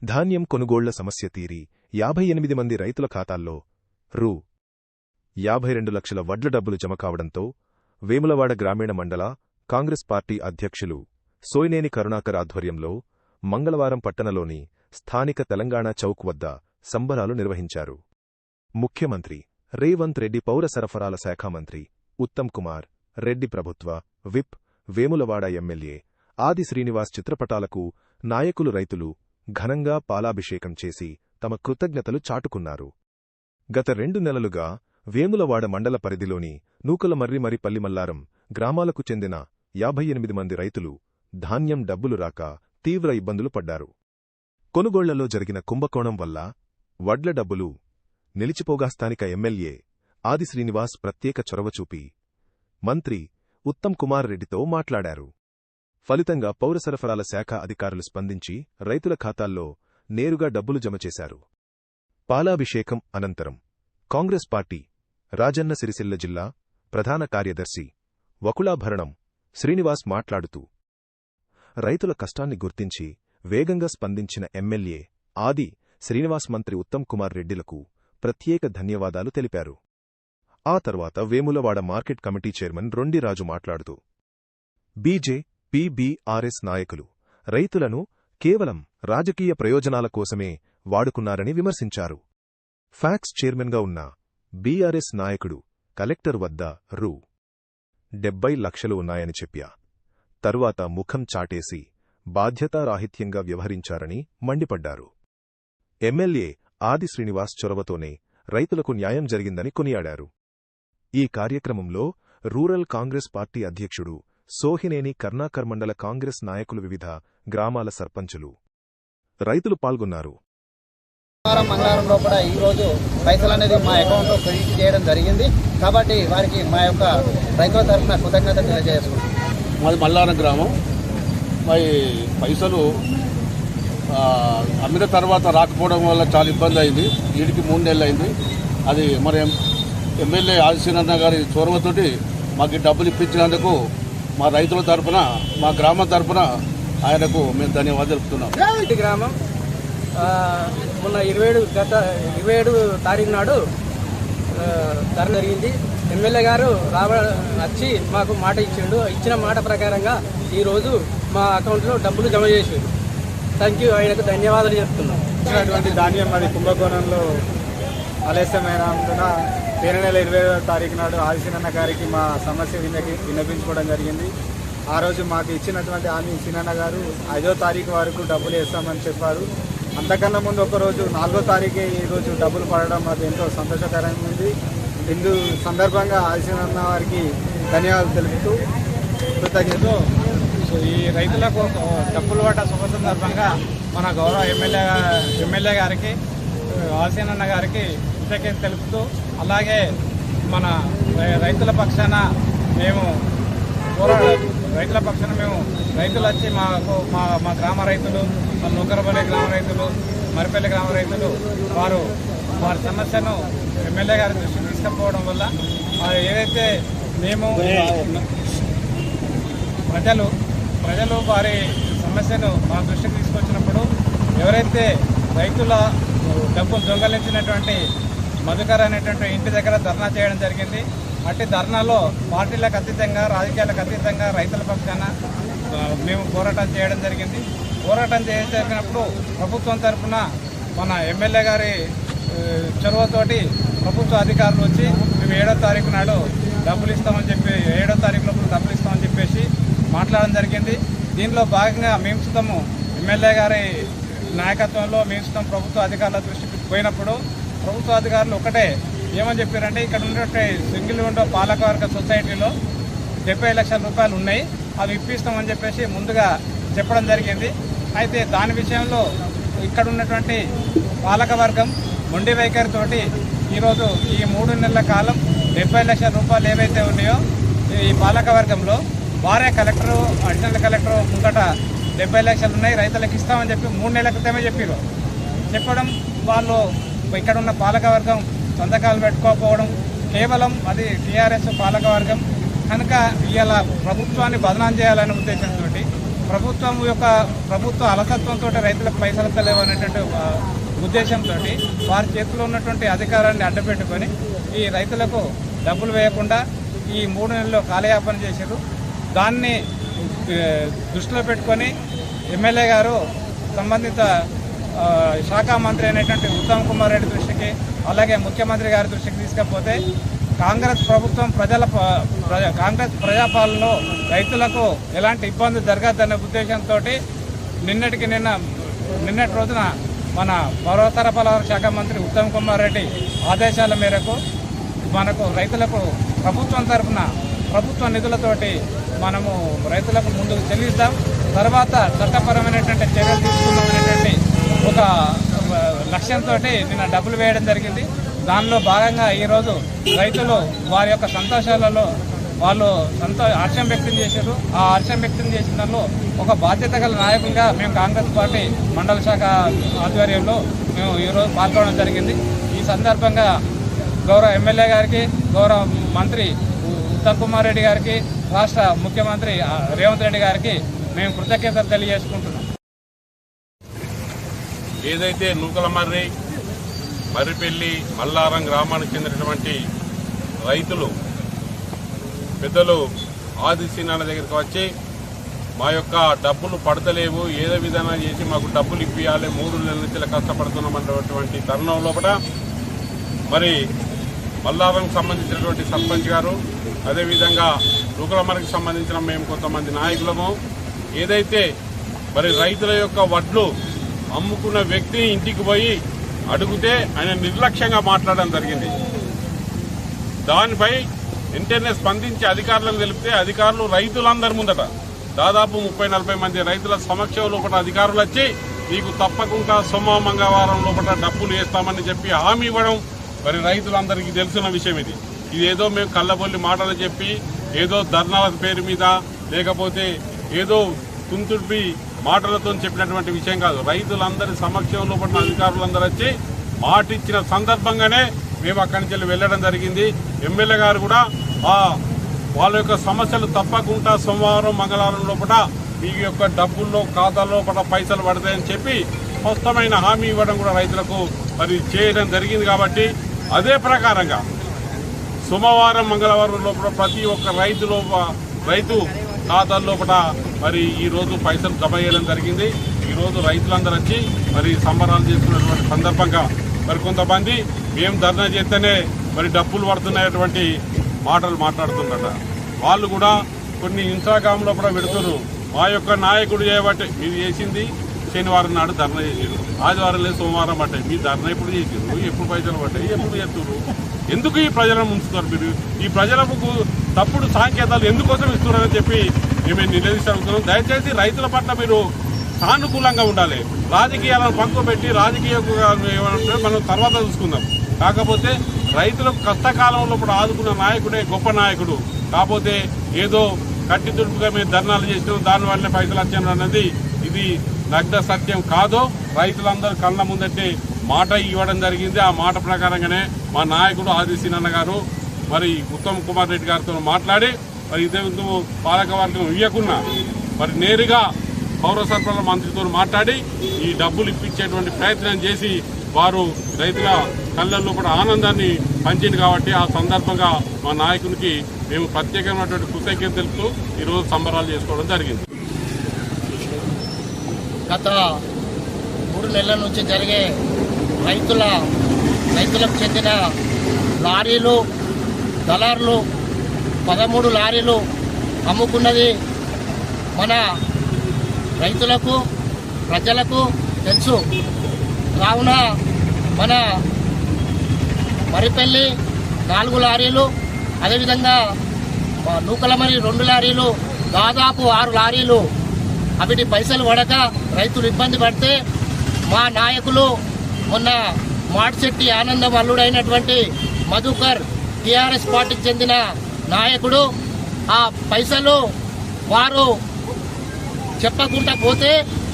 ధాన్యం కొనుగోళ్ల సమస్య తీరి 58 మంది రైతుల ఖాతాల్లో రూ. 52 లక్షల వడ్ల డబ్బులు జమ కావడంతో వేములవాడ గ్రామీణ మండల కాంగ్రెస్ పార్టీ అధ్యక్షులు సోయినేని కరుణాకర్ ఆధ్వర్యంలో మంగళవారం పట్టణంలోని స్థానిక తెలంగాణ చౌక్ వద్ద సంబరాలు నిర్వహించారు. ముఖ్యమంత్రి రేవంత్ రెడ్డి, పౌర సరఫరాల శాఖ మంత్రి ఉత్తమ్ కుమార్ రెడ్డి, ప్రభుత్వ విప్ వేములవాడ ఎమ్మెల్యే ఆది శ్రీనివాస్ చిత్రపటాలకు నాయకులు, రైతులు ఘనంగా పాలాభిషేకం చేసి తమ కృతజ్ఞతలు చాటుకున్నారు. గత 2 నెలలుగా వేములవాడ మండల పరిధిలోని నూకలమర్రి, పల్లిమల్లారం గ్రామాలకు చెందిన 58 మంది రైతులు ధాన్యం డబ్బులు రాక తీవ్ర ఇబ్బందులు పడ్డారు. కొనుగోళ్లలో జరిగిన కుంభకోణం వల్ల వడ్ల డబ్బులు నిలిచిపోగా స్థానిక ఎమ్మెల్యే ఆది శ్రీనివాస్ ప్రత్యేక చొరవ చూపి మంత్రి ఉత్తమ్ కుమార్ రెడ్డితో మాట్లాడారు. ఫలితంగా పౌర సరఫరాల శాఖ అధికారులు స్పందించి రైతుల ఖాతాల్లో నేరుగా డబ్బులు జమ చేశారు. పాలాభిషేకం అనంతరం కాంగ్రెస్ పార్టీ రాజన్న సిరిసిల్ల జిల్లా ప్రధాన కార్యదర్శి వకుళాభరణం శ్రీనివాస్ మాట్లాడుతూ రైతుల కష్టాన్ని గుర్తించి వేగంగా స్పందించిన ఎమ్మెల్యే ఆది శ్రీనివాస్, మంత్రి ఉత్తమ్ కుమార్ రెడ్డిలకు ప్రత్యేక ధన్యవాదాలు తెలిపారు. ఆ తర్వాత వేములవాడ మార్కెట్ కమిటీ చైర్మన్ రొండిరాజు మాట్లాడుతూ బీజేపీ-బీఆర్ఎస్ నాయకులు రైతులను కేవలం రాజకీయ ప్రయోజనాల కోసమే వాడుకున్నారని విమర్శించారు. ఫ్యాక్స్ చైర్మన్గా ఉన్న బీఆర్ఎస్ నాయకుడు కలెక్టర్ వద్ద రూ. 70 లక్షలు ఉన్నాయని చెప్పా. తరువాత ముఖం చాటేసి బాధ్యతారాహిత్యంగా వ్యవహరించారని మండిపడ్డారు. ఎమ్మెల్యే ఆది శ్రీనివాస్ చొరవతోనే రైతులకు న్యాయం జరిగిందని కొనియాడారు. ఈ కార్యక్రమంలో రూరల్ కాంగ్రెస్ పార్టీ అధ్యక్షుడు సోహినేని కరుణాకర్, మండల కాంగ్రెస్ నాయకులు, వివిధ గ్రామాల సర్పంచులు, రైతులు పాల్గొన్నారు. మంగళవారంలో కూడా ఈరోజు పైసలు అనేది మా అకౌంట్లో క్రెడిట్ చేయడం జరిగింది. కాబట్టి వారికి మా యొక్క రైతుల తరఫున కృతజ్ఞత తెలియజేస్తున్నాం. మాది మల్లారం గ్రామం. మరి పైసలు అమ్మిన తర్వాత రాకపోవడం వల్ల చాలా ఇబ్బంది అయింది. వీటికి 3 నెలలు అయింది. అది మరి ఎమ్మెల్యే ఆదిశీనన్న గారి చొరవతోటి మాకు డబ్బులు ఇప్పించినందుకు మా రైతుల తరఫున, మా గ్రామం తరఫున ఆయనకు మేము ధన్యవాదాలు తెలుపుతున్నాం. గ్రామం మొన్న 27 తారీఖు నాడు ధర జరిగింది. ఎమ్మెల్యే గారు వచ్చి మాకు మాట ఇచ్చిండు. ఇచ్చిన మాట ప్రకారంగా ఈరోజు మా అకౌంట్లో డబ్బులు జమ చేసిండు. థ్యాంక్ యూ, ఆయనకు ధన్యవాదాలు చెప్తున్నాం. ఇచ్చినటువంటి ధాన్యం మరి కుంభకోణంలో ఆలస్యమైనందున 27వ తారీఖు నాడు ఆదిశీనన్న గారికి మా సమస్య విన్నపించుకోవడం జరిగింది. ఆ రోజు మాకు ఇచ్చినటువంటి హామీ సీనన్న గారు 5వ తారీఖు వరకు డబ్బులు వేస్తామని చెప్పారు. అంతకన్నా ముందు ఒకరోజు 4వ తారీఖే ఈరోజు డబ్బులు పడడం మాకు ఎంతో సంతోషకరంగా ఉంది. ఇందు సందర్భంగా ఆదిశీనన్న వారికి ధన్యవాదాలు తెలుపుతూ కృతజ్ఞతలు. ఈ రైతులకు డబ్బులు పడ్డ శుభ సందర్భంగా మన గౌరవ ఎమ్మెల్యే గారికి, ఆదిశీనన్న గారికి కృతజ్ఞత తెలుపుతూ, అలాగే మన రైతుల పక్షాన మేము రైతులు వచ్చి మా గ్రామ రైతులు, నూకరపల్లి గ్రామ రైతులు, మరిపల్లి గ్రామ రైతులు వారి సమస్యను ఎమ్మెల్యే గారి దృష్టికి తీసుకుపోవడం వల్ల ఏదైతే మేము ప్రజలు వారి సమస్యను మా దృష్టికి తీసుకొచ్చినప్పుడు ఎవరైతే రైతుల డబ్బులు దొంగలించినటువంటి మధుకర్ అనేటువంటి ఇంటి దగ్గర ధర్నా చేయడం జరిగింది. అట్టి ధర్నాలో పార్టీలకు అతీతంగా, రాజకీయాలకు అతీతంగా రైతుల పక్షాన మేము పోరాటం చేయడం జరిగింది. పోరాటం జరిగినప్పుడు ప్రభుత్వం తరఫున మన ఎమ్మెల్యే గారి చొరవతోటి ప్రభుత్వ అధికారులు వచ్చి మేము 7వ తారీఖు నాడు డబ్బులు ఇస్తామని చెప్పి 7వ తారీఖు లోపల డబ్బులు ఇస్తామని చెప్పేసి మాట్లాడడం జరిగింది. దీనిలో భాగంగా మేము సుతము ఎమ్మెల్యే గారి నాయకత్వంలో మేము సుతం ప్రభుత్వ అధికారుల దృష్టికి పోయినప్పుడు ప్రభుత్వ అధికారులు ఒకటే ఏమని చెప్పారంటే, ఇక్కడ ఉన్నటువంటి సింగిల్ విండో పాలకవర్గ సొసైటీలో 70 లక్షల రూపాయలు ఉన్నాయి, అవి ఇప్పిస్తామని చెప్పేసి ముందుగా చెప్పడం జరిగింది. అయితే దాని విషయంలో ఇక్కడ ఉన్నటువంటి పాలకవర్గం మొండి వైఖరితోటి ఈరోజు ఈ 3 నెలల కాలం 70 లక్షల రూపాయలు ఏవైతే ఉన్నాయో ఈ పాలకవర్గంలో వారే కలెక్టరు, అడిషనల్ కలెక్టర్ ముంగట 70 లక్షలు ఉన్నాయి, రైతులకు ఇస్తామని చెప్పి 3 నెలల క్రితమే చెప్పడం వాళ్ళు ఇక్కడ ఉన్న పాలకవర్గం సంతకాలు పెట్టుకోకపోవడం, కేవలం అది టీఆర్ఎస్ పాలకవర్గం కనుక ఇవాళ ప్రభుత్వాన్ని బదనాం చేయాలనే ఉద్దేశంతో ప్రభుత్వ అలసత్వంతో రైతులకు పైసలు ఇస్తలేవు అనేటువంటి ఉద్దేశంతో వారి చేతిలో ఉన్నటువంటి అధికారాన్ని అడ్డపెట్టుకొని ఈ రైతులకు డబ్బులు వేయకుండా ఈ 3 నెలల్లో కాలయాపన చేశారు. దాన్ని దృష్టిలో పెట్టుకొని ఎమ్మెల్యే గారు సంబంధిత శాఖ మంత్రి అయినటువంటి ఉత్తమ్ కుమార్ రెడ్డి దృష్టికి, అలాగే ముఖ్యమంత్రి గారి దృష్టికి తీసుకపోతే కాంగ్రెస్ ప్రభుత్వం కాంగ్రెస్ ప్రజాపాలనలో రైతులకు ఎలాంటి ఇబ్బంది జరగద్దనే ఉద్దేశంతో నిన్నటి రోజున మన పౌర సరఫరాల శాఖ మంత్రి ఉత్తమ్ కుమార్ రెడ్డి ఆదేశాల మేరకు మనకు రైతులకు ప్రభుత్వం తరఫున ప్రభుత్వ నిధులతోటి మనము రైతులకు ముందుకు చెల్లిస్తాం, తర్వాత చట్టపరమైనటువంటి చర్యలు తీసుకుందామనేటువంటి ఒక లక్ష్యంతో నిన్న డబ్బులు వేయడం జరిగింది. దానిలో భాగంగా ఈరోజు రైతులు వారి యొక్క సంతోషాలలో వాళ్ళు హర్షం వ్యక్తం చేశారు. ఆ హర్షం వ్యక్తం చేసిన దానిలో ఒక బాధ్యత గల నాయకులుగా మేము కాంగ్రెస్ పార్టీ మండల శాఖ ఆధ్వర్యంలో మేము ఈరోజు పాల్గొనడం జరిగింది. ఈ సందర్భంగా గౌరవ ఎమ్మెల్యే గారికి, గౌరవ మంత్రి ఉత్తమ్ కుమార్ రెడ్డి గారికి, రాష్ట్ర ముఖ్యమంత్రి రేవంత్ రెడ్డి గారికి మేము కృతజ్ఞతలు తెలియజేసుకుంటున్నాం. ఏదైతే నూకలమర్రి, మర్రిపల్లి, మల్లారం గ్రామానికి చెందినటువంటి రైతులు పెద్దలు ఆదిశీనాన్న దగ్గరికి వచ్చి మా యొక్క డబ్బులు పడతలేవు, ఏదో విధానం చేసి మాకు డబ్బులు ఇప్పియాలి, 3 నెలల నుంచి కష్టపడుతున్నామన్నటువంటి తరుణం లోపల మరి మల్లారంకి సంబంధించినటువంటి సర్పంచ్ గారు, అదేవిధంగా నూకలమర్రికి సంబంధించిన మేము కొంతమంది నాయకులము ఏదైతే మరి రైతుల యొక్క వడ్లు అమ్ముకున్న వ్యక్తి ఇంటికి పోయి అడిగితే ఆయన నిర్లక్ష్యంగా మాట్లాడడం జరిగింది. దానిపై వెంటనే స్పందించి అధికారులను తెలిపితే అధికారులు రైతులందరి ముందట దాదాపు 30-40 మంది రైతుల సమక్షం లోపల అధికారులు వచ్చి నీకు తప్పకుండా సోమ మంగళవారం లోపల డబ్బులు వేస్తామని చెప్పి హామీ ఇవ్వడం మరి రైతులందరికీ తెలిసిన విషయం. ఇది ఏదో మేము కళ్ళబొల్లి మాటలు చెప్పి ఏదో ధర్నాల పేరు మీద లేకపోతే ఏదో తుంతుడిపి మాటలతో చెప్పినటువంటి విషయం కాదు. రైతులందరి సమక్షం లోపల అధికారులందరూ వచ్చి మాట ఇచ్చిన సందర్భంగానే మేము అక్కడి నుంచి వెళ్ళడం జరిగింది. ఎమ్మెల్యే గారు కూడా వాళ్ళ యొక్క సమస్యలు తప్పకుండా సోమవారం మంగళవారం లోపల మీ యొక్క డబ్బుల్లో ఖాతాల్లో పైసలు పడతాయని చెప్పి స్పష్టమైన హామీ ఇవ్వడం కూడా రైతులకు మరి చేయడం జరిగింది. కాబట్టి అదే ప్రకారంగా సోమవారం మంగళవారం లోపల ప్రతి ఒక్క రైతు ఖాతాల లోపల మరి ఈరోజు పైసలు జమ చేయడం జరిగింది. ఈరోజు రైతులందరూ వచ్చి మరి సంబరాలు చేసుకున్నటువంటి సందర్భంగా మరి కొంతమంది మేము ధర్నా చేస్తేనే మరి డబ్బులు పడుతున్నటువంటి మాటలు మాట్లాడుతుందట. వాళ్ళు కూడా కొన్ని ఇన్స్టాగ్రామ్ లోపల పెడుతున్నారు. మా యొక్క నాయకుడు చేయబట్టే మీరు చేసింది శనివారం నాడు ధర్నా చేసారు, ఆదివారం లేదు సోమవారం పట్టాయి. మీ ధర్నా ఎప్పుడు చేసారు, ఎప్పుడు పైసలు పట్టాయి, ఎప్పుడు చేస్తున్నారు, ఎందుకు ఈ ప్రజలను ఉంచుతున్నారు మీరు? ఈ ప్రజలకు తప్పుడు సంకేతాలు ఎందుకోసం ఇస్తున్నారని చెప్పి మేము నిలదీస్తున్నాం. దయచేసి రైతుల పట్ల మీరు సానుకూలంగా ఉండాలి. రాజకీయాలను పక్కకు పెట్టి రాజకీయంగా మనం తర్వాత చూసుకుందాం. కాకపోతే రైతులకు కష్టకాలంలో కూడా ఆదుకున్న నాయకుడే గొప్ప నాయకుడు. కాకపోతే ఏదో కట్టి తుడుపుగా మేము ధర్నాలు చేసినాం దానివల్లే పైసలు వచ్చాను అన్నది ఇది నగ్న సత్యం కాదు. రైతులందరూ కళ్ళ ముందంటే మాట ఇవ్వడం జరిగింది. ఆ మాట ప్రకారంగానే మా నాయకుడు ఆదిశీనాన్న గారు మరి ఉత్తమ్ కుమార్ రెడ్డి గారితో మాట్లాడి మరి ఇదే పాలకవర్గం ఇవ్వకున్నా మరి నేరుగా పౌర సరఫరాల మంత్రితో మాట్లాడి ఈ డబ్బులు ఇప్పించేటువంటి ప్రయత్నం చేసి వారు రైతుల కళ్ళల్లో కూడా ఆనందాన్ని పంచింది. కాబట్టి ఆ సందర్భంగా మా నాయకునికి మేము ప్రత్యేకమైనటువంటి కృతజ్ఞత తెలుపుతూ ఈరోజు సంబరాలు చేసుకోవడం జరిగింది. గత 3 నెలల నుంచి జరిగే రైతులకు చెందిన లారీలు దళారులు 13 లారీలు అమ్ముకున్నది మన రైతులకు ప్రజలకు తెలుసు. కావున మన మర్రిపల్లి 4 లారీలు, అదేవిధంగా నూకలమర్రి 2 లారీలు, దాదాపు 6 లారీలు అవిటి పైసలు పడక రైతులు ఇబ్బంది పడితే మా నాయకులు మొన్న మాడిశెట్టి ఆనందం అల్లుడైనటువంటి మధుకర్ టీఆర్ఎస్ పార్టీకి చెందిన నాయకుడు ఆ పైసలు వారు చెప్పకుండా పోతే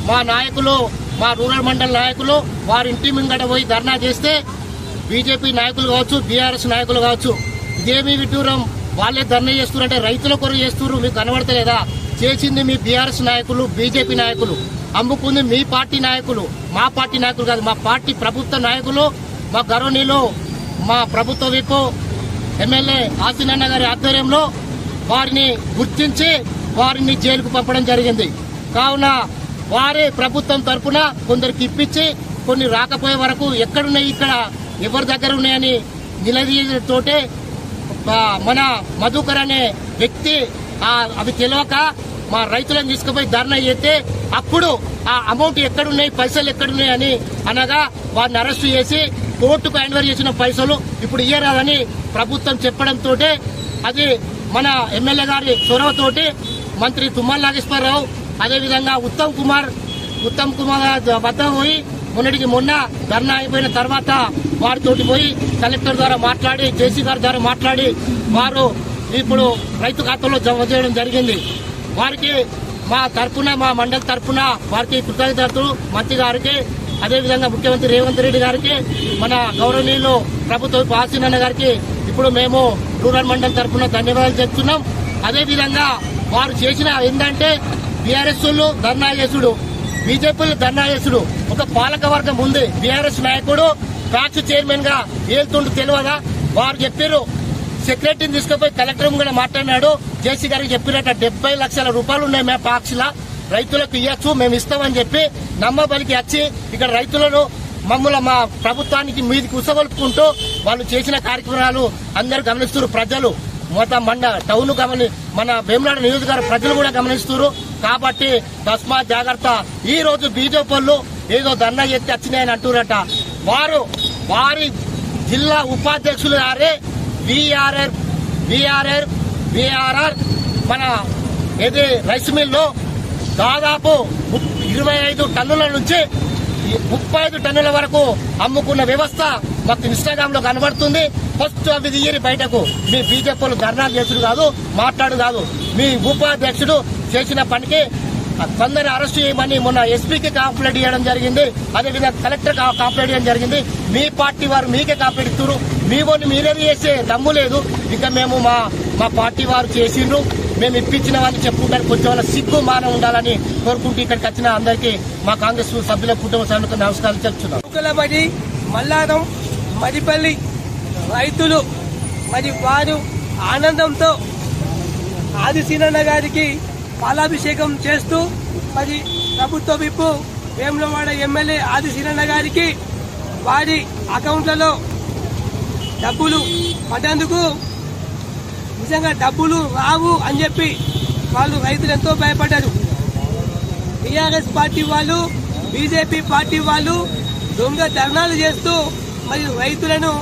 మా నాయకులు, మా రూరల్ మండల నాయకులు వారి ఇంటి ముంగట పోయి ధర్నా చేస్తే బీజేపీ నాయకులు కావచ్చు, బీఆర్ఎస్ నాయకులు కావచ్చు, ఇదేమీ విడ్డూరం, వాళ్ళే ధర్నా చేస్తున్నారంటే రైతుల కొరకు చేస్తున్నారు, మీకు కనబడతలేదా? చేసింది మీ బీఆర్ఎస్ నాయకులు, బీజేపీ నాయకులు, అమ్ముకుంది మీ పార్టీ నాయకులు, మా పార్టీ నాయకులు కాదు, మా పార్టీ ప్రభుత్వ నాయకులు, మా గౌరవనీయులు, మా ప్రభుత్వ విప్ ఎమ్మెల్యే ఆసినన్న గారి ఆధ్వర్యంలో వారిని గుర్తించి వారిని జైలుకు పంపడం జరిగింది. కావున వారి ప్రభుత్వం తరఫున కొందరికి ఇప్పించి కొన్ని రాకపోయే వరకు ఎక్కడున్నాయి, ఇక్కడ ఎవరి దగ్గర ఉన్నాయని నిలదీయతోటే మన మధుకర్ అనే వ్యక్తి అవి తెలియక మా రైతులను తీసుకుపోయి ధర్నా చేస్తే అప్పుడు ఆ అమౌంట్ ఎక్కడున్నాయి, పైసలు ఎక్కడున్నాయి అని అనగా వారిని అరెస్టు చేసి కోర్టుకు ఎన్వైరీ చేసిన పైసలు ఇప్పుడు ఇయ్యరాదని ప్రభుత్వం చెప్పడంతో అది మన ఎమ్మెల్యే గారి చొరవతోటి మంత్రి తుమ్మల నాగేశ్వరరావు అదేవిధంగా ఉత్తమ్ కుమార్ వద్ద పోయి మొన్నటికి మొన్న ధర్నా అయిపోయిన తర్వాత వారితోటి పోయి కలెక్టర్ ద్వారా మాట్లాడి, జేసీ గారి ద్వారా మాట్లాడి వారు ఇప్పుడు రైతు ఖాతాలో జమ చేయడం జరిగింది. వారికి మా తరఫున, మా మండలి తరఫున వారికి కృతజ్ఞతలు మంత్రి గారికి, అదేవిధంగా ముఖ్యమంత్రి రేవంత్ రెడ్డి గారికి, మన గౌరవనీయులు ప్రభుత్వ ఆసినన్న గారికి ఇప్పుడు మేము రూరల్ మండలి తరఫున ధన్యవాదాలు చెప్తున్నాం. అదేవిధంగా వారు చేసిన ఏంటంటే బీఆర్ఎస్ ధర్నా చేసుడు, బీజేపీలు ధర్నా చేసుడు, ఒక పాలక వర్గం ఉంది. బీఆర్ఎస్ నాయకుడు ప్యాక్స్ చైర్మన్ గా ఏళ్తుండు తెలియదా? వారు చెప్పారు, సెక్రటరీని తీసుకుపోయి కలెక్టర్ కూడా మాట్లాడినాడు. జేసీ గారికి చెప్పినట్టు 70 లక్షల రూపాయలు ఉన్నాయి మేము పాక్షిలా రైతులకు ఇవ్వచ్చు, మేము ఇస్తామని చెప్పి నమ్మబలికి వచ్చి ఇక్కడ రైతులను మమ్మల్ని మా ప్రభుత్వానికి మీదికి ఉసగొలుపుకుంటూ వాళ్ళు చేసిన కార్యక్రమాలు అందరూ గమనిస్తున్నారు. ప్రజలు మొత్తం టౌన్ మన వేములవాడ నియోజకవర్గ ప్రజలు కూడా గమనిస్తున్నారు. కాబట్టి తస్మాత్ జాగ్రత్త. ఈ రోజు బీజేపీ వాళ్ళు ఏదో ధర్నా ఎత్తి వచ్చినాయని అంటున్నారట. వారి జిల్లా ఉపాధ్యక్షులు గారే విఆర్ఆర్ మన ఏది రైస్ మిల్లో దాదాపు 25 టన్నుల నుంచి 35 టన్నుల వరకు అమ్ముకున్న వ్యవస్థ మాకు ఇన్స్టాగ్రామ్ లో కనబడుతుంది. ఫస్ట్ అవి తీయని బయటకు. మీ బీజేపీలు ధర్నా చేసుడు కాదు, మాట్లాడు కాదు. మీ ఉపాధ్యక్షుడు చేసిన పనికి కొందరిని అరెస్ట్ చేయమని మొన్న ఎస్పీకి కంప్లైంట్ చేయడం జరిగింది. అదేవిధంగా కలెక్టర్ కంప్లైంట్ చేయడం జరిగింది. మీ పార్టీ వారు మీకే కంప్లైంట్ ఇస్తున్నారు. మీ వాళ్ళు మీరే చేసే దమ్ము లేదు. ఇక మేము మా పార్టీ వారు చేసిండ్రు, మేము ఇప్పించిన వాళ్ళు చెప్పుకుంటారు. కొంచెం వాళ్ళ సిగ్గు మానం ఉండాలని కోరుకుంటూ ఇక్కడికి వచ్చిన అందరికీ మా కాంగ్రెస్ సభ్యుల కుటుంబ సభ్యులకు నమస్కారాలు చెప్తున్నాం. మల్లారం మరిపల్లి రైతులు మరి వారు ఆనందంతో ఆదిశీనన్న గారికి పాలాభిషేకం చేస్తూ మరి ప్రభుత్వ విప్ వేములవాడ ఎమ్మెల్యే ఆదిశీనన్న గారికి వారి అకౌంట్లలో డబ్బులు పడ్డందుకు నిజంగా డబ్బులు రావు అని చెప్పి వాళ్ళు రైతులు ఎంతో భయపడ్డారు. టీఆర్ఎస్ పార్టీ వాళ్ళు, బీజేపీ పార్టీ వాళ్ళు దొంగ ధర్నాలు చేస్తూ మరి రైతులను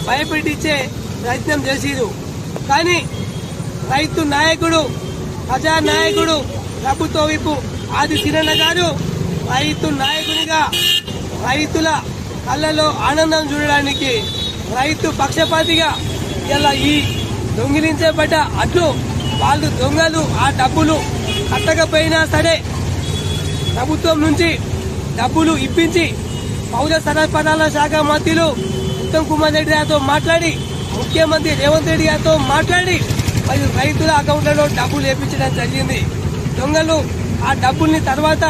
భయపెట్టించే ప్రయత్నం చేసిరు. కానీ రైతు నాయకుడు, ప్రజానాయకుడు, ప్రభుత్వ విప్ ఆదిశీనన్న గారు రైతు నాయకునిగా రైతుల కళ్ళలో ఆనందం చూడడానికి రైతు పక్షపాతిగా ఇలా ఈ దొంగిలించబడ్డ అట్లు వాళ్ళు దొంగలు ఆ డబ్బులు కట్టకపోయినా సరే ప్రభుత్వం నుంచి డబ్బులు ఇప్పించి పౌర సరఫరాల శాఖ మంత్రులు ఉత్తమ్ కుమార్ రెడ్డి గారితో మాట్లాడి, ముఖ్యమంత్రి రేవంత్ రెడ్డి గారితో మాట్లాడి మరి రైతుల అకౌంట్లలో డబ్బులు వేయించడం జరిగింది. దొంగలు ఆ డబ్బుల్ని తర్వాత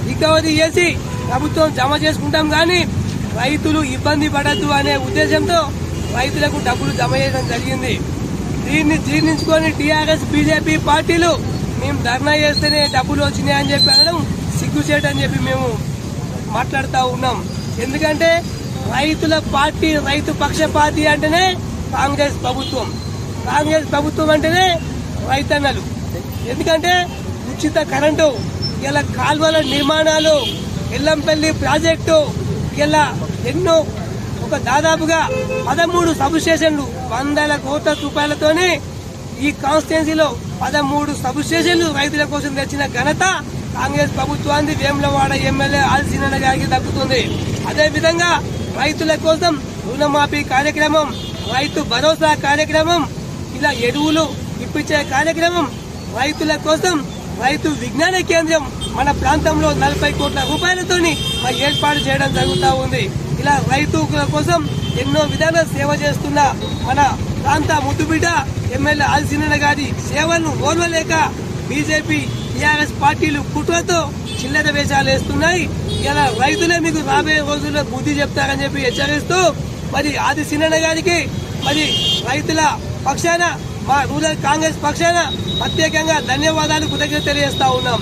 రికవరీ చేసి ప్రభుత్వం జమ చేసుకుంటాం కానీ రైతులు ఇబ్బంది పడద్దు అనే ఉద్దేశంతో రైతులకు డబ్బులు జమ చేయడం జరిగింది. దీన్ని జీర్ణించుకొని టీఆర్ఎస్, బీజేపీ పార్టీలు మేము ధర్నా చేస్తేనే డబ్బులు వచ్చినాయని చెప్పి అనడం సిగ్గుచేటని చెప్పి మేము మాట్లాడుతూ ఉన్నాం. ఎందుకంటే రైతుల పార్టీ, రైతు పక్షపాతి అంటేనే కాంగ్రెస్ ప్రభుత్వం. కాంగ్రెస్ ప్రభుత్వం అంటేనే రైతన్నలు. ఎందుకంటే ఉచిత కరెంటు, ఇలా కాల్వల నిర్మాణాలు, ఎల్లంపల్లి ప్రాజెక్టు, ఇలా ఎన్నో ఒక దాదాపుగా 13 సబ్ స్టేషన్లు 100 కోట్ల రూపాయలతోనే ఈ కాన్స్టిట్యున్సీలో 13 సబ్ స్టేషన్లు రైతుల కోసం తెచ్చిన ఘనత కాంగ్రెస్ ప్రభుత్వాన్ని వేములవాడ ఎమ్మెల్యే ఆదిశీనన్న గారికి దక్కుతుంది. అదేవిధంగా రైతుల కోసం రుణమాఫీ కార్యక్రమం, రైతు భరోసా కార్యక్రమం, ఇలా ఎరువులు ఇప్పించే కార్యక్రమం, రైతుల కోసం రైతు విజ్ఞాన కేంద్రం మన ప్రాంతంలో 40 కోట్ల రూపాయలతోని ఏర్పాటు చేయడం జరుగుతూ ఉంది. ఇలా రైతుల కోసం ఎన్నో విధాల సేవ చేస్తున్న మన ప్రాంత ముద్దుబిడ్డ ఎమ్మెల్యే ఆదిశీనన్న గారి సేవలను ఓర్వలేక బీజేపీ, టీఆర్ఎస్ పార్టీలు కుట్రతో చిల్లర వేషాలు వేస్తున్నాయి. ఇలా రైతులే మీకు రాబోయే రోజుల్లో బుద్ధి చెప్తారని చెప్పి హెచ్చరిస్తూ మరి ఆది సినన్న గారికి మరి రైతుల పక్షాన మా రూరల్ కాంగ్రెస్ పక్షాన ప్రత్యేకంగా ధన్యవాదాలు కృతజ్ఞతలు తెలియజేస్తా ఉన్నాం.